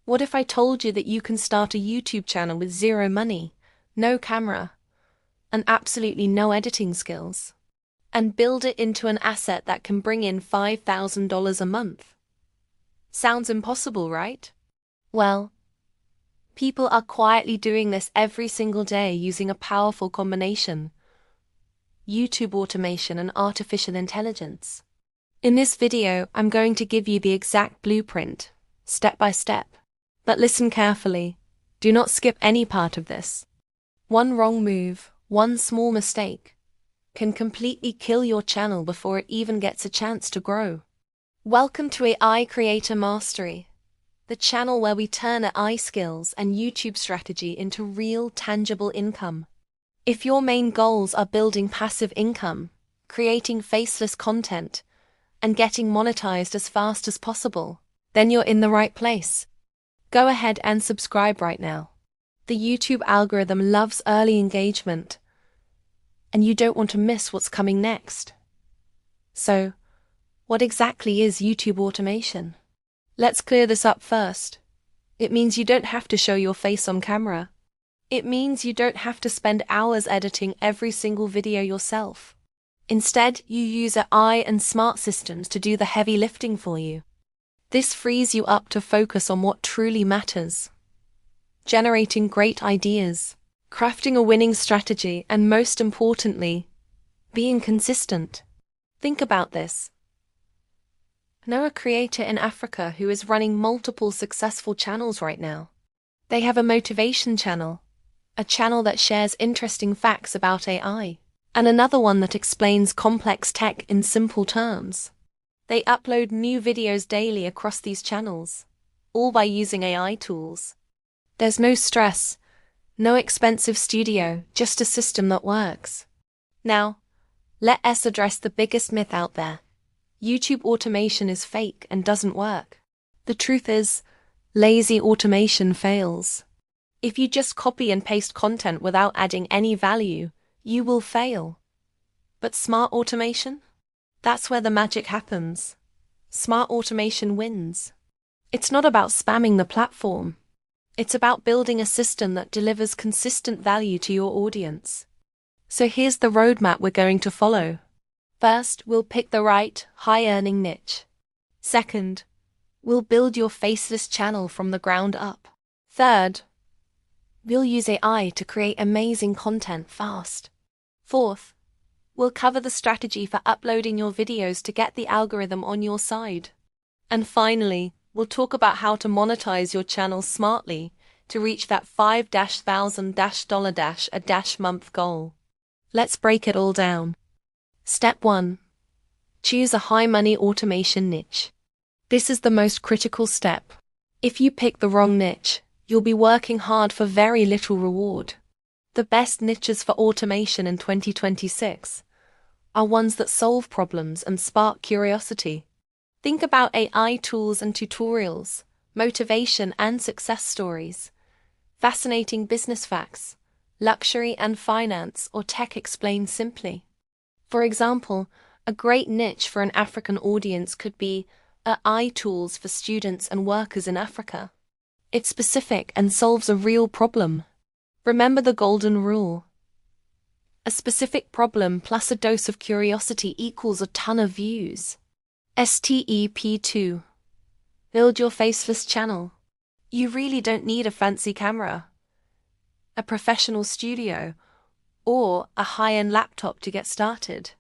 What if I told you that you can start a YouTube channel with zero money, no camera, and absolutely no editing skills, and build it into an asset that can bring in $5,000 a month? Sounds impossible, right? Well, people are quietly doing this every single day using a powerful combination: YouTube automation and artificial intelligence. In this video, I'm going to give you the exact blueprint, step by step. But listen carefully. Do not skip any part of this. One wrong move, one small mistake, can completely kill your channel before it even gets a chance to grow. Welcome to AI Creator Mastery, the channel where we turn AI skills and YouTube strategy into real, tangible income. If your main goals are building passive income, creating faceless content, and getting monetized as fast as possible, then you're in the right place. Go ahead and subscribe right now. The YouTube algorithm loves early engagement, and you don't want to miss what's coming next. So, what exactly is YouTube automation? Let's clear this up first. It means you don't have to show your face on camera. It means you don't have to spend hours editing every single video yourself. Instead, you use AI and smart systems to do the heavy lifting for you. This frees you up to focus on what truly matters: generating great ideas, crafting a winning strategy, and most importantly, being consistent. Think about this. Know a creator in Africa who is running multiple successful channels right now. They have a motivation channel, a channel that shares interesting facts about AI, and another one that explains complex tech in simple terms. They upload new videos daily across these channels, all by using AI tools. There's no stress, no expensive studio, just a system that works. Now, let us address the biggest myth out there. YouTube automation is fake and doesn't work. The truth is, lazy automation fails. If you just copy and paste content without adding any value, you will fail. But smart automation? That's where the magic happens. Smart automation wins. It's not about spamming the platform. It's about building a system that delivers consistent value to your audience. So here's the roadmap we're going to follow. First, we'll pick the right, high-earning niche. Second, we'll build your faceless channel from the ground up. Third, we'll use AI to create amazing content fast. Fourth, we'll cover the strategy for uploading your videos to get the algorithm on your side. And finally, we'll talk about how to monetize your channel smartly to reach that $5,000 a month goal. Let's break it all down. Step 1. Choose a high-money automation niche. This is the most critical step. If you pick the wrong niche, you'll be working hard for very little reward. The best niches for automation in 2026 are ones that solve problems and spark curiosity. Think about AI tools and tutorials, motivation and success stories, fascinating business facts, luxury and finance, or tech explained simply. For example, a great niche for an African audience could be AI tools for students and workers in Africa. It's specific and solves a real problem. Remember the golden rule. A specific problem plus a dose of curiosity equals a ton of views. Step 2. Build your faceless channel. You really don't need a fancy camera, a professional studio, or a high-end laptop to get started.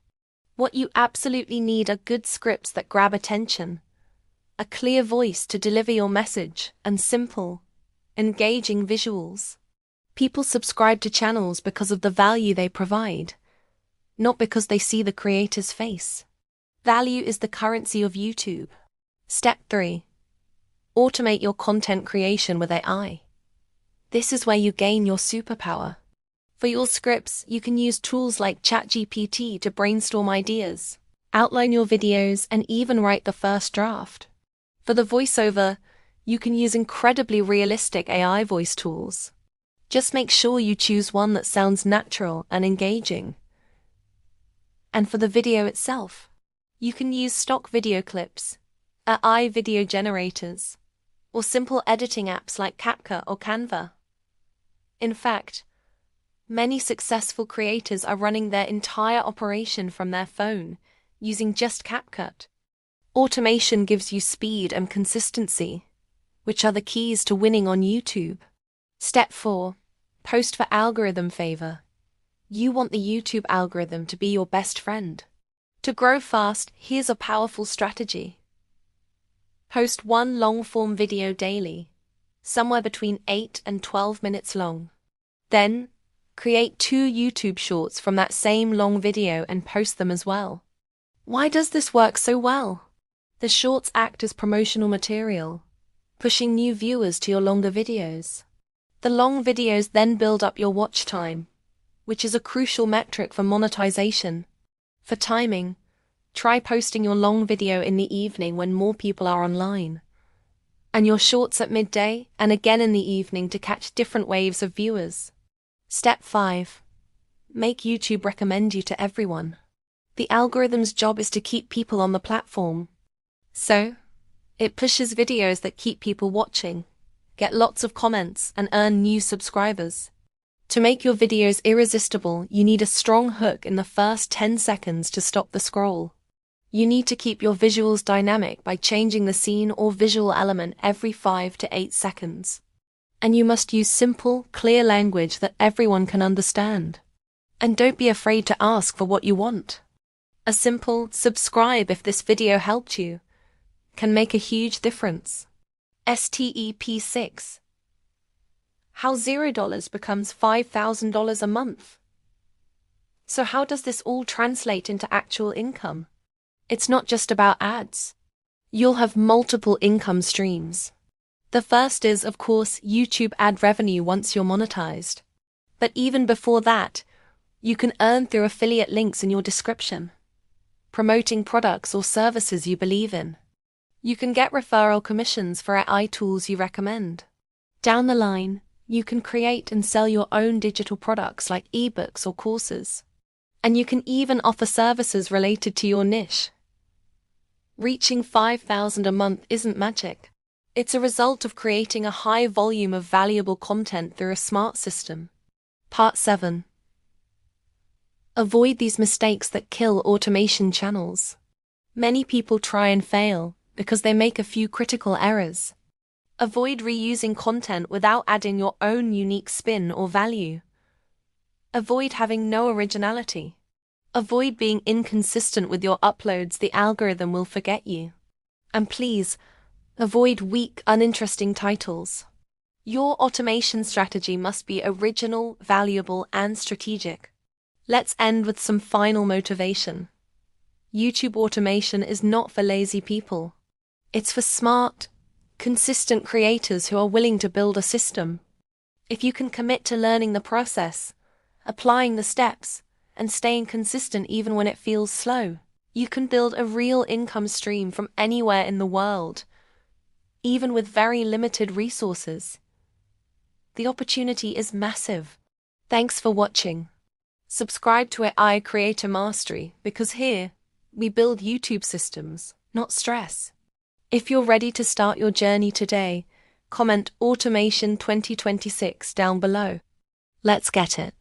What you absolutely need are good scripts that grab attention, a clear voice to deliver your message, and simple, engaging visuals. People subscribe to channels because of the value they provide, not because they see the creator's face. Value is the currency of YouTube. Step 3. Automate your content creation with AI. This is where you gain your superpower. For your scripts, you can use tools like ChatGPT to brainstorm ideas, outline your videos, and even write the first draft. For the voiceover, you can use incredibly realistic AI voice tools. Just make sure you choose one that sounds natural and engaging. And for the video itself, you can use stock video clips, AI video generators, or simple editing apps like CapCut or Canva. In fact, many successful creators are running their entire operation from their phone, using just CapCut. Automation gives you speed and consistency, which are the keys to winning on YouTube. Step 4. Post for algorithm favor. You want the YouTube algorithm to be your best friend. To grow fast, here's a powerful strategy. Post one long-form video daily, somewhere between 8 and 12 minutes long. Then, create 2 YouTube shorts from that same long video and post them as well. Why does this work so well? The shorts act as promotional material, pushing new viewers to your longer videos. The long videos then build up your watch time, which is a crucial metric for monetization. For timing, try posting your long video in the evening when more people are online, and your shorts at midday and again in the evening to catch different waves of viewers. Step 5. Make YouTube recommend you to everyone. The algorithm's job is to keep people on the platform. So, it pushes videos that keep people watching, get lots of comments, and earn new subscribers. To make your videos irresistible, you need a strong hook in the first 10 seconds to stop the scroll. You need to keep your visuals dynamic by changing the scene or visual element every 5 to 8 seconds. And you must use simple, clear language that everyone can understand. And don't be afraid to ask for what you want. A simple "subscribe if this video helped you" can make a huge difference. Step 6. How $0 becomes $5,000 a month. So how does this all translate into actual income? It's not just about ads. You'll have multiple income streams. The first is, of course, YouTube ad revenue once you're monetized. But even before that, you can earn through affiliate links in your description, promoting products or services you believe in. You can get referral commissions for AI tools you recommend. Down the line, you can create and sell your own digital products like ebooks or courses. And you can even offer services related to your niche. Reaching $5,000 a month isn't magic. It's a result of creating a high volume of valuable content through a smart system. Part 7. Avoid these mistakes that kill automation channels. Many people try and fail because they make a few critical errors. Avoid reusing content without adding your own unique spin or value. Avoid having no originality. Avoid being inconsistent with your uploads, the algorithm will forget you. And please, avoid weak, uninteresting titles. Your automation strategy must be original, valuable, and strategic. Let's end with some final motivation. YouTube automation is not for lazy people. It's for smart, consistent creators who are willing to build a system. If you can commit to learning the process, applying the steps, and staying consistent even when it feels slow, you can build a real income stream from anywhere in the world, even with very limited resources. The opportunity is massive. Thanks for watching. Subscribe to AI Creator Mastery because here, we build YouTube systems, not stress. If you're ready to start your journey today, comment Automation 2026 down below. Let's get it.